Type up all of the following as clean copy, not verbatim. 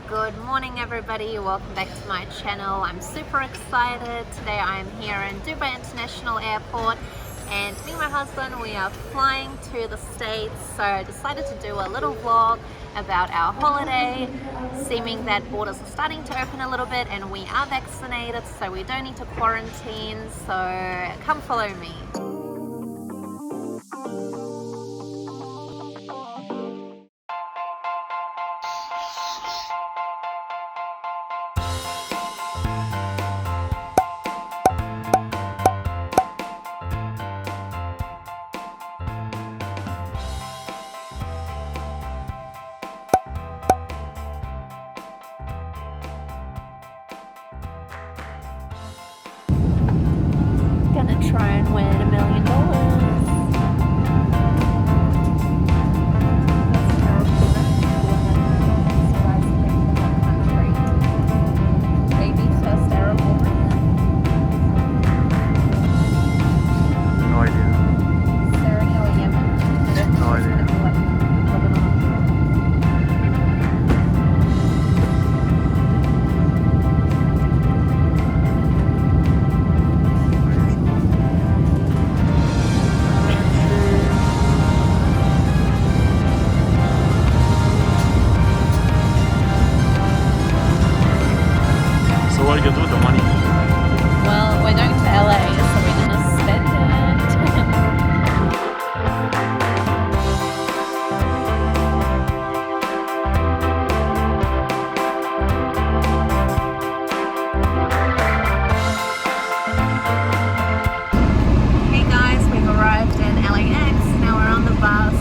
Good morning everybody, welcome back to my channel. I'm super excited. Today I am here in Dubai International Airport and me and my husband, we are flying to the States. So I decided to do a little vlog about our holiday, seeming that borders are starting to open a little bit and we are vaccinated, so we don't need to quarantine. So come follow me. Gonna try and win $1 million. Baby first Arab woman. No idea. Syria or Yemen? No idea. So what are you gonna do with the money? Well, we're going to LA, so we're gonna spend it. Hey guys, we've arrived in LAX. Now we're on the bus,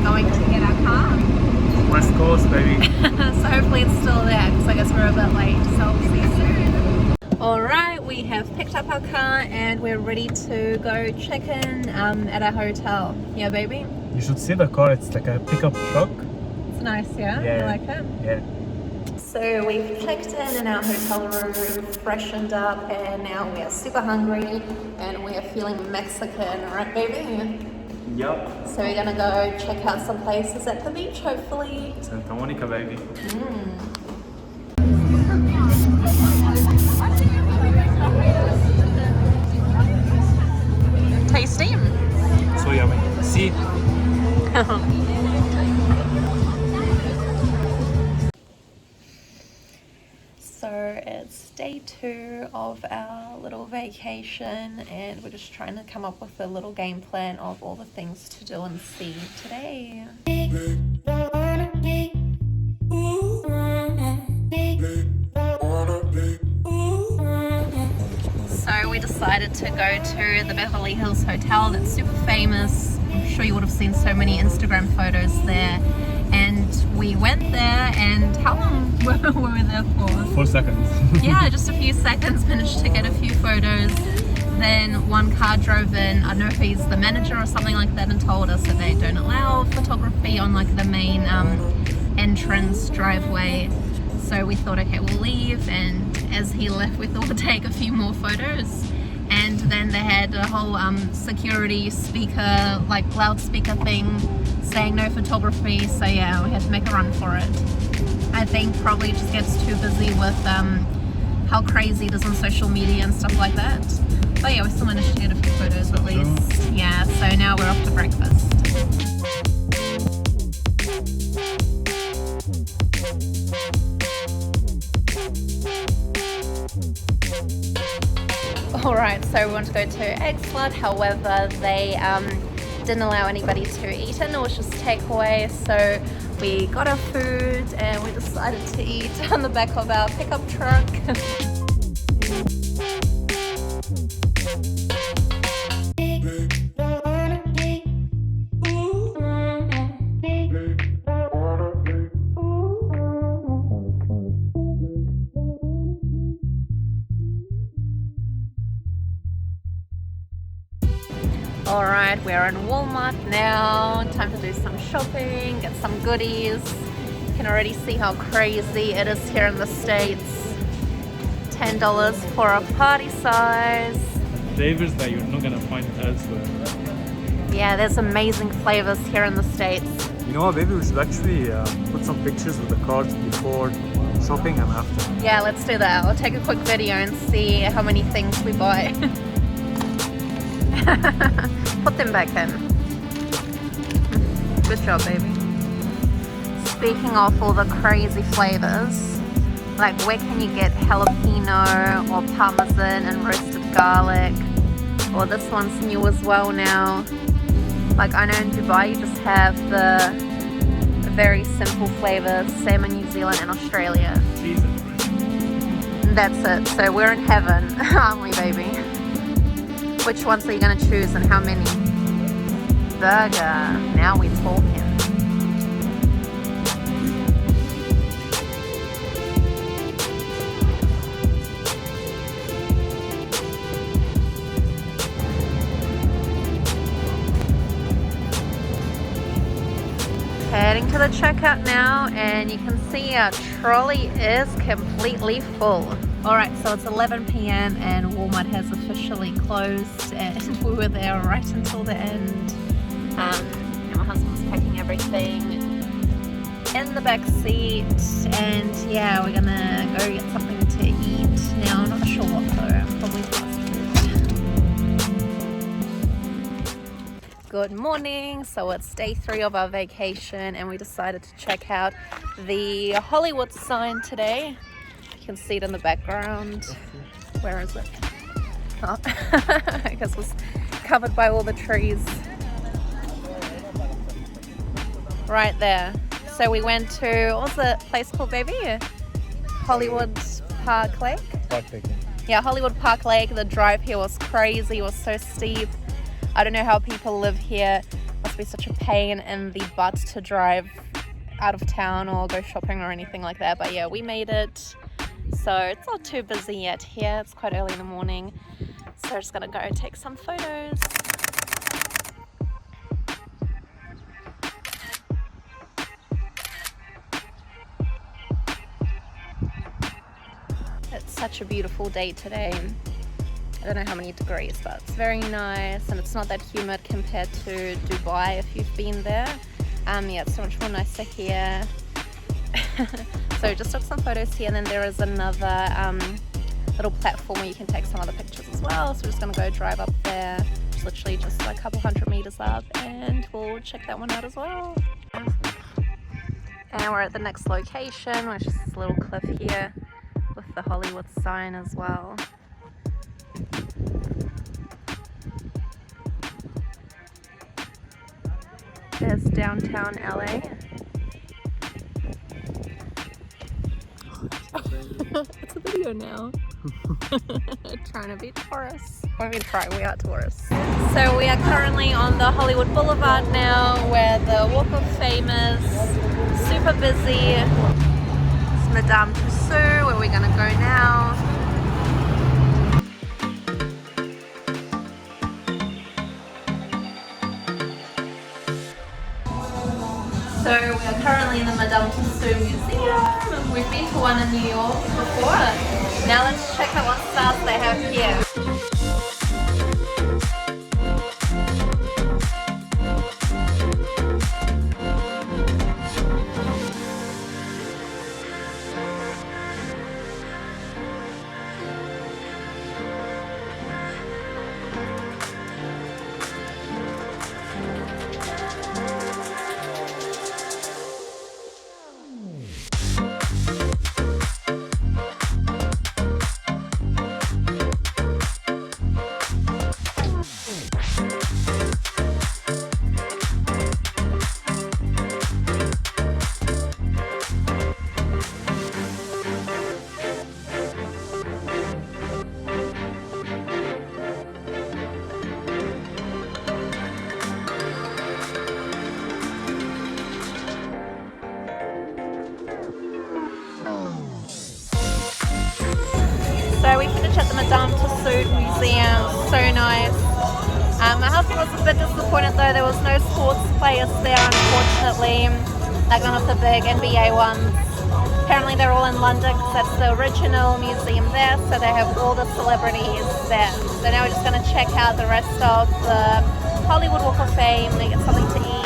going to get our car. West Coast, baby. So hopefully it's still there, because I guess we're a bit late, so we'll see you soon. Alright, we have picked up our car and we're ready to go check in at our hotel. Yeah, baby? You should see the car. It's like a pickup truck. It's nice, yeah? Yeah. You like it? Yeah. So we've checked in our hotel room, freshened up, and now we are super hungry and we are feeling Mexican, right baby? Yup. So we're gonna go check out some places at the beach, hopefully. Santa Monica, baby. Tasty. So yummy. See? So it's day 2 of our little vacation and we're just trying to come up with a little game plan of all the things to do and see today. So we decided to go to the Beverly Hills Hotel. That's super famous. I'm sure you would have seen so many Instagram photos there. And we went there, and how long were we there for? 4 seconds. Yeah, just a few seconds, managed to get a few photos. Then one car drove in, I don't know if he's the manager or something like that, and told us that they don't allow photography on like the main entrance driveway. So we thought, okay, we'll leave, and as he left we thought we'd take a few more photos. And then they had a whole security speaker, like loudspeaker thing saying no photography, so yeah, we had to make a run for it. I think probably just gets too busy with how crazy it is on social media and stuff like that. But yeah, we still managed to get a few photos at least. Yeah, so now we're off to breakfast. Alright, so we want to go to Acai, however they didn't allow anybody to eat in, it was just takeaway, so we got our food and we decided to eat on the back of our pickup truck. Alright, we're in Walmart now. Time to do some shopping, get some goodies. You can already see how crazy it is here in the States. $10 for a party size. Flavors that you're not gonna find elsewhere. Yeah, there's amazing flavors here in the States. You know what, maybe we should actually put some pictures of the cards before shopping and after. Yeah, let's do that. I'll take a quick video and see how many things we buy. Put them back in. Good job, baby. Speaking of all the crazy flavors, like where can you get jalapeno or parmesan and roasted garlic? Or this one's new as well now. Like I know in Dubai you just have the very simple flavors, same in New Zealand and Australia. Cheese. That's it. So we're in heaven, aren't we, baby? Which ones are you going to choose and how many? Burger. Now we're talking. Heading to the checkout now, and you can see our trolley is completely full. Alright, so it's 11 p.m. and Walmart has officially closed, and we were there right until the end. And my husband's packing everything in the back seat, and yeah, we're gonna go get something to eat now. I'm not sure what though, probably fast food. Good morning. So it's day 3 of our vacation, and we decided to check out the Hollywood sign today. You can see it in the background. Where is it? Oh, I guess it was covered by all the trees. Right there. So we went to, what was the place called, baby? Hollywood Park Lake? Park Lake. Yeah, Hollywood Park Lake. The drive here was crazy. It was so steep. I don't know how people live here. Must be such a pain in the butt to drive out of town or go shopping or anything like that. But yeah, we made it. So it's not too busy yet here. It's quite early in the morning. So I'm just gonna go take some photos. It's such a beautiful day today. I don't know how many degrees, but it's very nice, and it's not that humid compared to Dubai if you've been there. Yeah, it's so much more nicer here. So just took some photos here, and then there is another little platform where you can take some other pictures as well. So we're just gonna go drive up there. It's literally just a couple hundred meters up, and we'll check that one out as well. And we're at the next location, which is this little cliff here with the Hollywood sign as well. There's downtown LA. It's a video now. Trying to be tourists. I mean, we are tourists. So we are currently on the Hollywood Boulevard now, where the Walk of Fame is. Super busy. It's Madame Tussauds, where we're gonna go now. So we are currently in the Madame Tussauds Museum. We've been to one in New York before. Now let's check out what styles they have here. So we finished at the Madame Tussauds Museum, so nice. My husband was a bit disappointed though, there was no sports players there unfortunately, like none of the big NBA ones. Apparently they're all in London because that's the original museum there, so they have all the celebrities there. So now we're just going to check out the rest of the Hollywood Walk of Fame and get something to eat.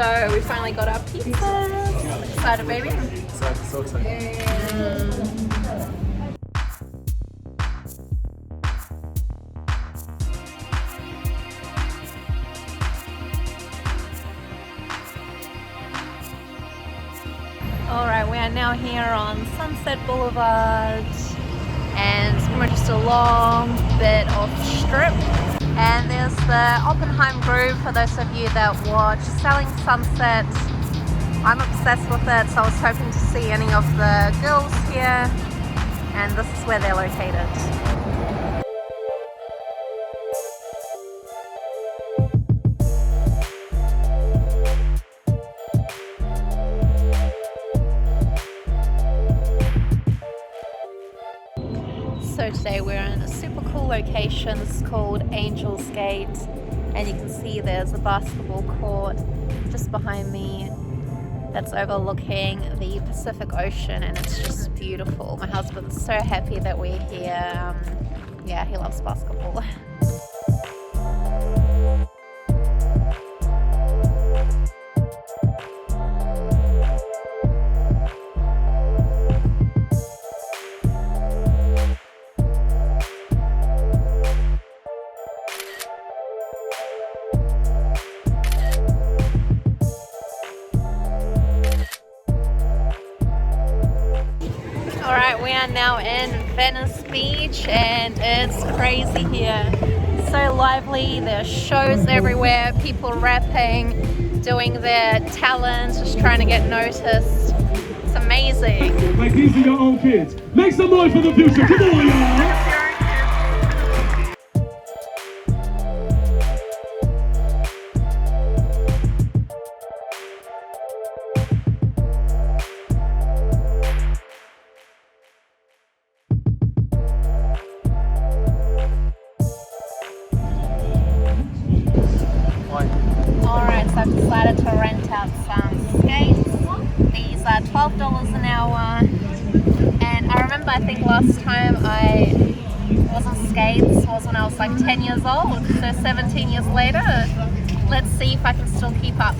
So we finally got our pizza. Excited, baby? Excited, so excited. Alright, we are now here on Sunset Boulevard, and it's pretty much just a long bit of strip. And there's the Oppenheim group, for those of you that watch Selling Sunset. I'm obsessed with it, so I was hoping to see any of the girls here, and this is where they're located. So today we're in a super cool location. This is called Angel's Gate, and you can see there's a basketball court just behind me that's overlooking the Pacific Ocean, and it's just beautiful. My husband's so happy that we're here. Yeah, he loves basketball. Alright, we are now in Venice Beach, and it's crazy here. So lively, there's shows everywhere, people rapping, doing their talent, just trying to get noticed. It's amazing. Like these are your own kids. Make some noise for the future. Come on, y'all. Alright, so I've decided to rent out some skates. These are $12 an hour. And I remember, I think last time I was on skates was when I was like 10 years old. So 17 years later, let's see if I can still keep up.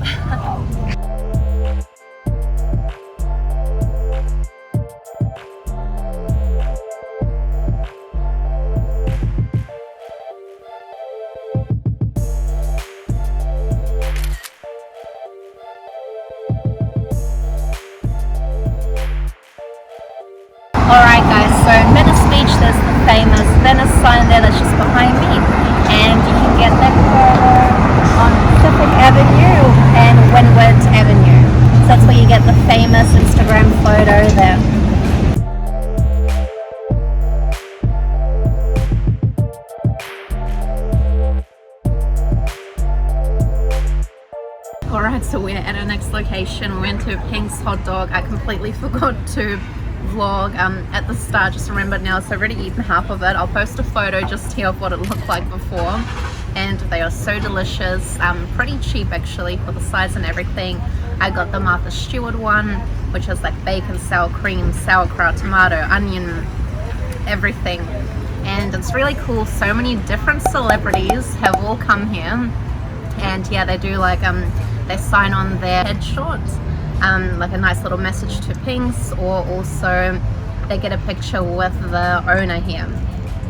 Alright guys, so in Venice Beach there's the famous Venice sign there that's just behind me, and you can get that photo on Pacific Avenue and Windward Avenue. So that's where you get the famous Instagram photo there. Alright, so we're at our next location. We went to Pink's Hot Dog. I completely forgot to vlog at the start, just remembered now, so I've already eaten half of it. I'll post a photo just here of what it looked like before, and they are so delicious. Pretty cheap actually for the size and everything. I got the Martha Stewart one, which has like bacon, sour cream, sauerkraut, tomato, onion, everything, and it's really cool. So many different celebrities have all come here, and yeah, they do like they sign on their headshots, like a nice little message to Pinks, or also they get a picture with the owner here,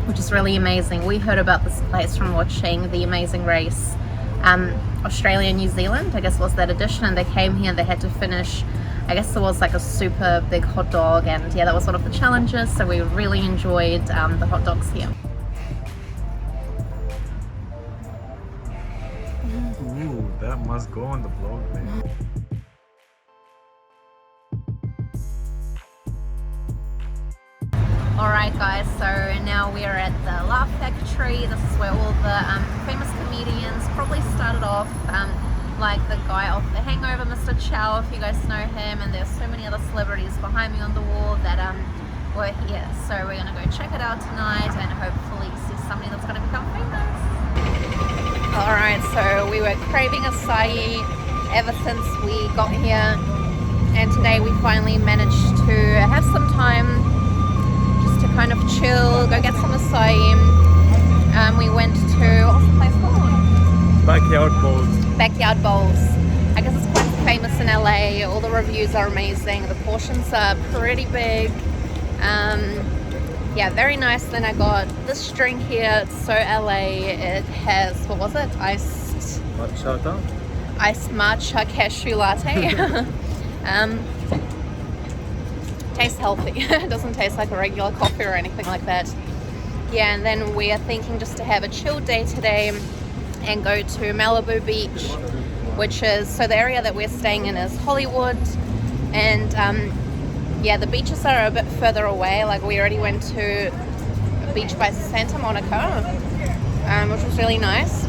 which is really amazing. We heard about this place from watching The Amazing Race, Australia and New Zealand, I guess was that edition, and they came here and they had to finish, I guess there was like a super big hot dog, and yeah, that was one of the challenges, so we really enjoyed the hot dogs here. Ooh, that must go on the vlog, man. Alright guys, so now we're at the Laugh Factory. This is where all the famous comedians probably started off, like the guy off The Hangover, Mr. Chow, if you guys know him, and there's so many other celebrities behind me on the wall that were here. So we're gonna go check it out tonight and hopefully see somebody that's gonna become famous. Alright, so we were craving acai ever since we got here, and today we finally managed to have some time to kind of chill, go get some acai. We went to, what's the place called? Backyard Bowls. Backyard Bowls. I guess it's quite famous in LA. All the reviews are amazing. The portions are pretty big. Yeah, very nice. Then I got this drink here. It's so LA. It has, what was it? Iced matcha cashew latte. Tastes healthy. It doesn't taste like a regular coffee or anything like that. Yeah, and then we are thinking just to have a chill day today and go to Malibu Beach, which is, so the area that we're staying in is Hollywood, and yeah, the beaches are a bit further away. Like we already went to a beach by Santa Monica, which was really nice.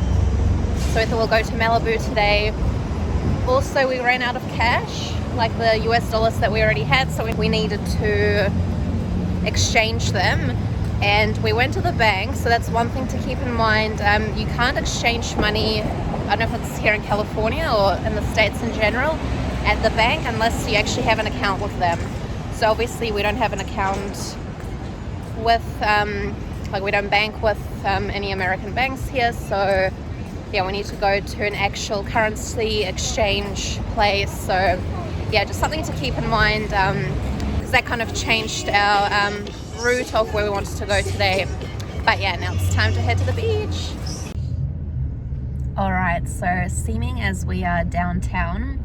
So I thought we'll go to Malibu today. Also, we ran out of cash, like the US dollars that we already had, so we needed to exchange them. And we went to the bank, so that's one thing to keep in mind. You can't exchange money, I don't know if it's here in California or in the States in general, at the bank unless you actually have an account with them. So obviously we don't have an account with, like we don't bank with any American banks here, so yeah, we need to go to an actual currency exchange place. So yeah, just something to keep in mind, because that kind of changed our route of where we wanted to go today. But yeah, now it's time to head to the beach. Alright, so seeming as we are downtown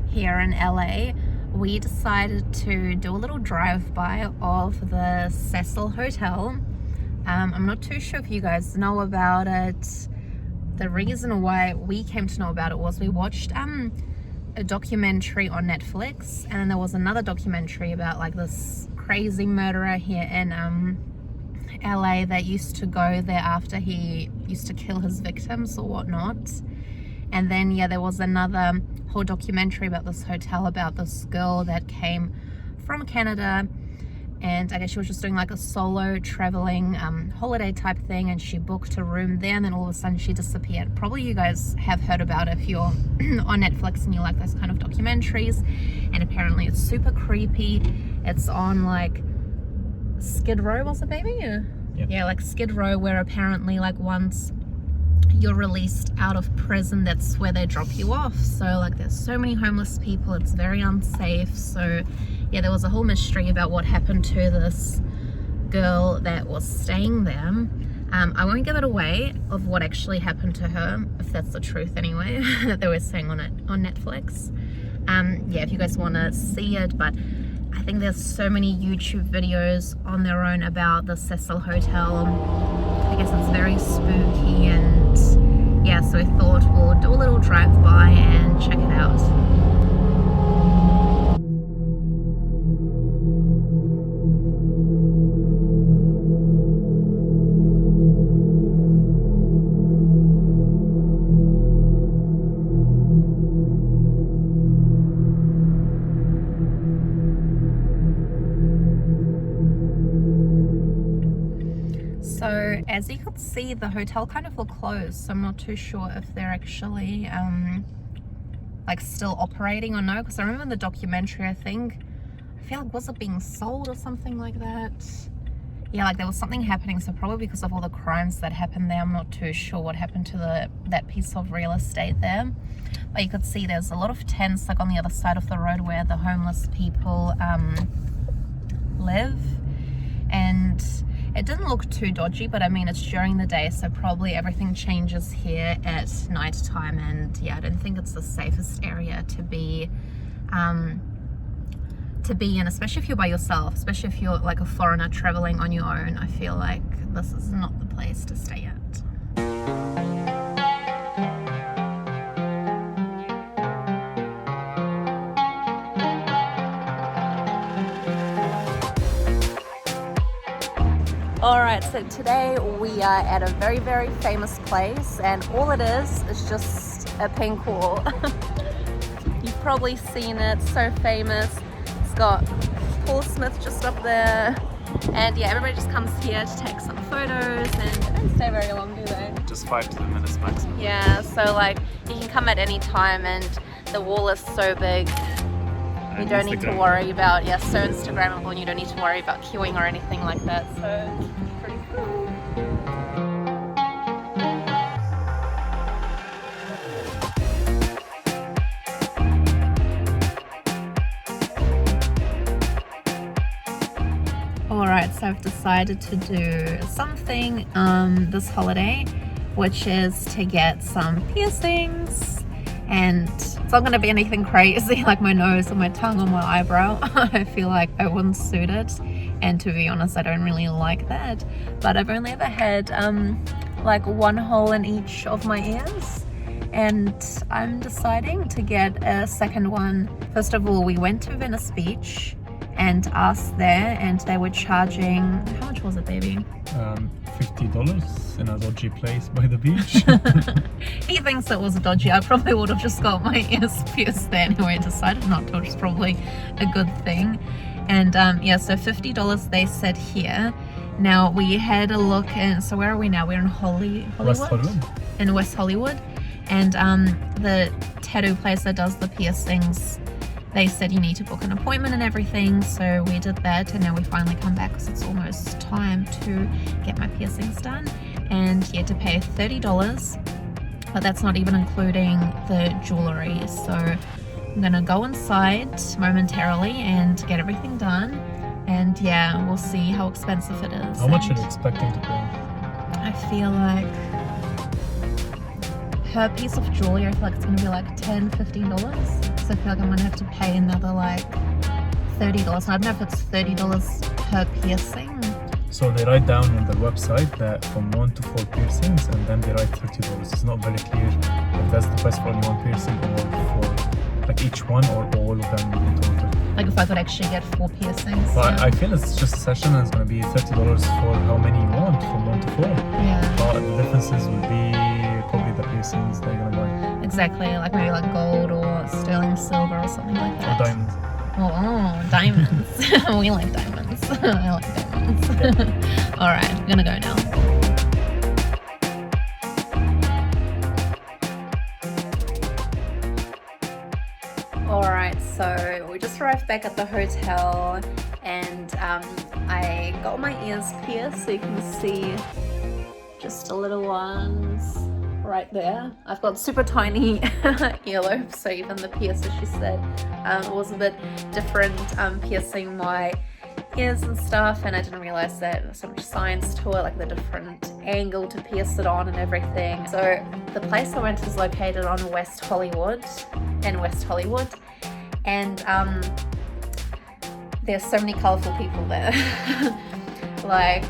here in LA, we decided to do a little drive-by of the Cecil Hotel. I'm not too sure if you guys know about it. The reason why we came to know about it was we watched a documentary on Netflix, and then there was another documentary about like this crazy murderer here in LA that used to go there after he used to kill his victims or whatnot. And then yeah, there was another whole documentary about this hotel, about this girl that came from Canada, and I guess she was just doing like a solo traveling holiday type thing, and she booked a room there, and then all of a sudden she disappeared. Probably you guys have heard about it if you're on Netflix and you like those kind of documentaries. And apparently it's super creepy. It's on like Skid Row, was it maybe? Yep. Yeah, like Skid Row, where apparently like once you're released out of prison, that's where they drop you off. So like there's so many homeless people, it's very unsafe. So yeah, there was a whole mystery about what happened to this girl that was staying there. I won't give it away of what actually happened to her, if that's the truth anyway, that they were saying on Netflix. Yeah, if you guys want to see it, but I think there's so many YouTube videos on their own about the Cecil Hotel. I guess it's very spooky, and yeah, so I thought we'll do a little drive-by and check it out. So as you could see, the hotel kind of looked closed, so I'm not too sure if they're actually like still operating or no, because I remember in the documentary, I feel like, was it being sold or something like that? Yeah, like there was something happening, so probably because of all the crimes that happened there. I'm not too sure what happened to that piece of real estate there. But you could see there's a lot of tents like on the other side of the road where the homeless people live. And it didn't look too dodgy, but I mean, it's during the day, so probably everything changes here at night time. And yeah, I don't think it's the safest area to be in, especially if you're by yourself, especially if you're like a foreigner traveling on your own. I feel like this is not the place to stay at. Alright, so today we are at a very, very famous place, and all it is just a pink wall. You've probably seen it, so famous. It's got Paul Smith just up there, and yeah, everybody just comes here to take some photos, and they don't stay very long, do they? Just 5 to 10 minutes maximum. Yeah, so like you can come at any time, and the wall is so big. You don't need to worry about, yeah, so Instagrammable, and you don't need to worry about queuing or anything like that, so it's pretty cool. Alright, so I've decided to do something this holiday, which is to get some piercings, and it's not going to be anything crazy like my nose or my tongue or my eyebrow. I feel like I wouldn't suit it, and to be honest I don't really like that, but I've only ever had like one hole in each of my ears, and I'm deciding to get a second one. First of all, we went to Venice Beach and asked there, and they were charging, how much was it, baby? $50 in a dodgy place by the beach. He thinks it was dodgy. I probably would have just got my ears pierced there anyway. Decided not to, which is probably a good thing. And yeah, so $50 they said here. Now we had a look, and so where are we now? We're in Hollywood? West Hollywood. In West Hollywood. And the tattoo place that does the piercings, they said you need to book an appointment and everything, so we did that, and now we finally come back because it's almost time to get my piercings done. And you had to pay $30, but that's not even including the jewelry. So I'm gonna go inside momentarily and get everything done, and yeah, we'll see how expensive it is. How much are you expecting to pay? I feel like per piece of jewelry, I feel like it's gonna be like $10-15. So I feel like I'm gonna have to pay another like $30. I don't know if it's $30 per piercing. So they write down on their website that from 1 to 4 piercings, and then they write $30. It's not very clear if that's the price for only one piercing or for like each one or all of them in total. Like if I could actually get 4 piercings. But yeah. I feel it's just a session and it's gonna be $30 for how many you want from 1 to 4. Yeah. But the differences will be probably the piercings they're gonna buy. Exactly, like maybe like gold or sterling silver or something like that. Or diamonds. Oh, diamonds. We like diamonds. I like diamonds. Alright, I'm gonna go now. Alright, so we just arrived back at the hotel, and I got my ears pierced, so you can see just a little ones right there. I've got super tiny earlobes, so even the piercer, she said, was a bit different piercing my ears and stuff, and I didn't realize that there's so much science to it, like the different angle to pierce it on and everything. So the place I went to is located on West Hollywood, and there's so many colorful people there. like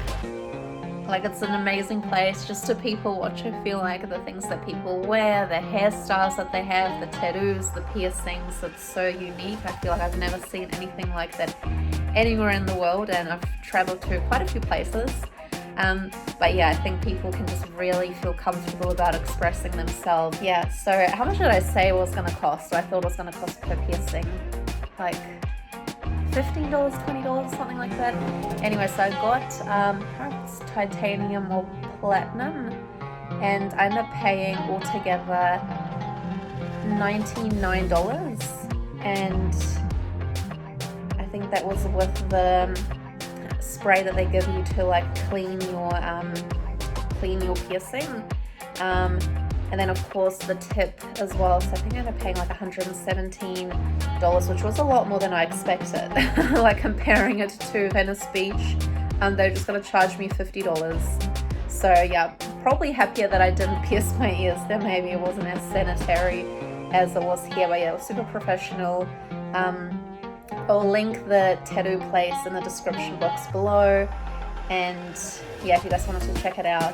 it's an amazing place just to people watch. I feel like the things that people wear, the hairstyles that they have, the tattoos, the piercings, it's so unique. I feel like I've never seen anything like that anywhere in the world, and I've traveled to quite a few places. But yeah, I think people can just really feel comfortable about expressing themselves. Yeah, so how much did I say it was going to cost? I thought it was going to cost per piercing like $15, $20, something like that. Anyway, so I got perhaps titanium or platinum, and I ended up paying altogether $99, and I think that was with the spray that they give you to like clean your piercing, and then of course the tip as well. So I think I ended up paying like $117, which was a lot more than I expected. Like comparing it to Venice Beach, they're just gonna charge me $50. So yeah, probably happier that I didn't pierce my ears there. Maybe it wasn't as sanitary as it was here, but yeah, it was super professional. I'll link the tattoo place in the description box below, and yeah, if you guys wanted to check it out.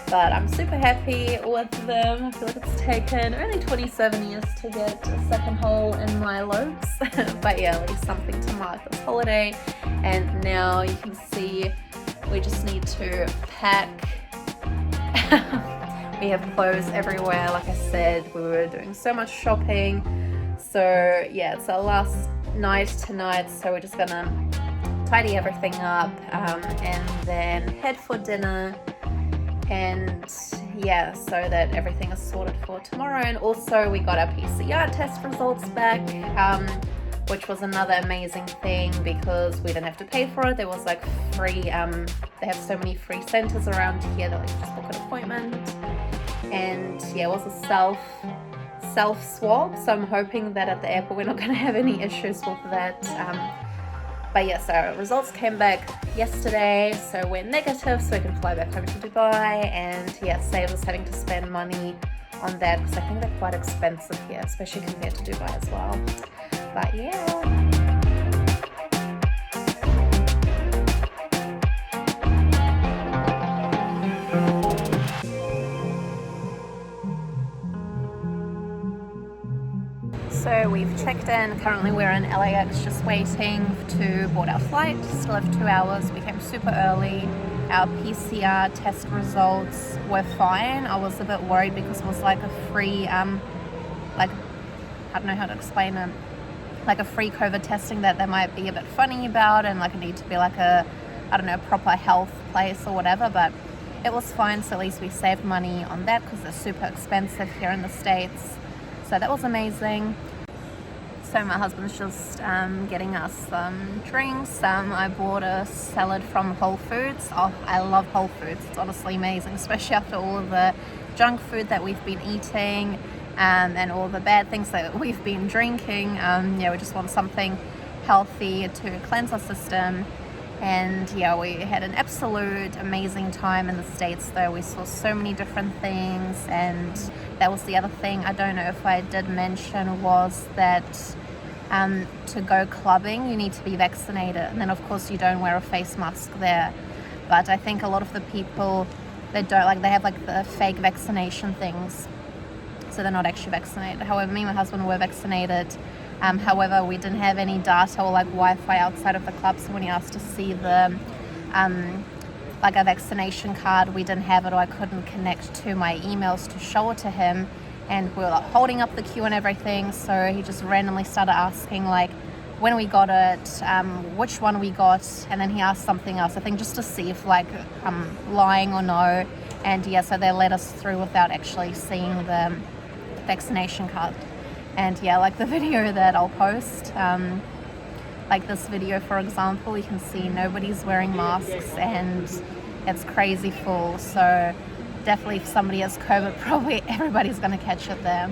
But I'm super happy with them. I feel like it's taken only 27 years to get a second hole in my lobes. But yeah, at least something to mark this holiday. And now you can see we just need to pack. We have clothes everywhere. Like I said, we were doing so much shopping. So yeah, it's our last night tonight, so we're just gonna tidy everything up and then head for dinner, and yeah, so that everything is sorted for tomorrow. And also we got our PCR test results back, which was another amazing thing because we didn't have to pay for it. There was like free, they have so many free centers around here that you just book an appointment, and yeah, it was a self swab, so I'm hoping that at the airport we're not going to have any issues with that. But yes, our results came back yesterday, so we're negative, so we can fly back home to Dubai, and yeah, save us having to spend money on that, because I think they're quite expensive here, especially compared to Dubai as well. But yeah. So we've checked in, currently we're in LAX just waiting to board our flight, still have 2 hours. We came super early. Our PCR test results were fine. I was a bit worried because it was like a free, like, I don't know how to explain it, like a free COVID testing that they might be a bit funny about, and like it need to be like a, I don't know, proper health place or whatever, but it was fine, so at least we saved money on that because they're super expensive here in the States. So that was amazing. So my husband's just getting us some drinks. I bought a salad from Whole Foods. Oh, I love Whole Foods. It's honestly amazing, especially after all of the junk food that we've been eating and all the bad things that we've been drinking. Yeah, we just want something healthy to cleanse our system. And yeah, we had an absolute amazing time in the States though. We saw so many different things, and that was the other thing I don't know if I did mention, was that to go clubbing you need to be vaccinated, and then of course you don't wear a face mask there. But I think a lot of the people that don't, like, they have like the fake vaccination things, so they're not actually vaccinated. However, me and my husband were vaccinated. However, we didn't have any data or like Wi-Fi outside of the club, so when he asked to see the like a vaccination card, we didn't have it, or I couldn't connect to my emails to show it to him, and we were like holding up the queue and everything. So he just randomly started asking like when we got it, which one we got, and then he asked something else, I think just to see if like I'm lying or no. And yeah, so they let us through without actually seeing the vaccination card. And yeah, like the video that I'll post, like this video for example, you can see nobody's wearing masks and it's crazy full. So definitely if somebody has COVID, probably everybody's gonna catch it there.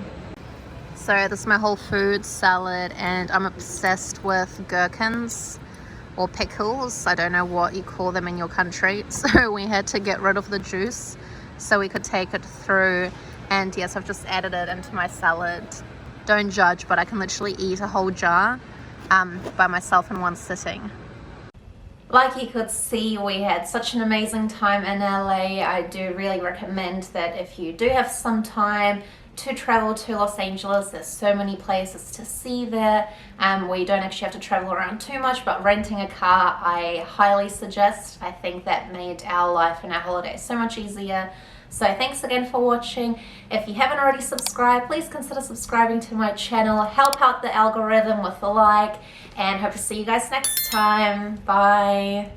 So this is my Whole Foods salad, and I'm obsessed with gherkins or pickles. I don't know what you call them in your country. So we had to get rid of the juice so we could take it through. And yes, I've just added it into my salad. Don't judge, but I can literally eat a whole jar by myself in one sitting. Like you could see, we had such an amazing time in LA. I do really recommend that if you do have some time to travel to Los Angeles. There's so many places to see there, where you don't actually have to travel around too much, but renting a car I highly suggest. I think that made our life and our holidays so much easier. So thanks again for watching. If you haven't already subscribed, please consider subscribing to my channel. Help out the algorithm with a like, and hope to see you guys next time. Bye.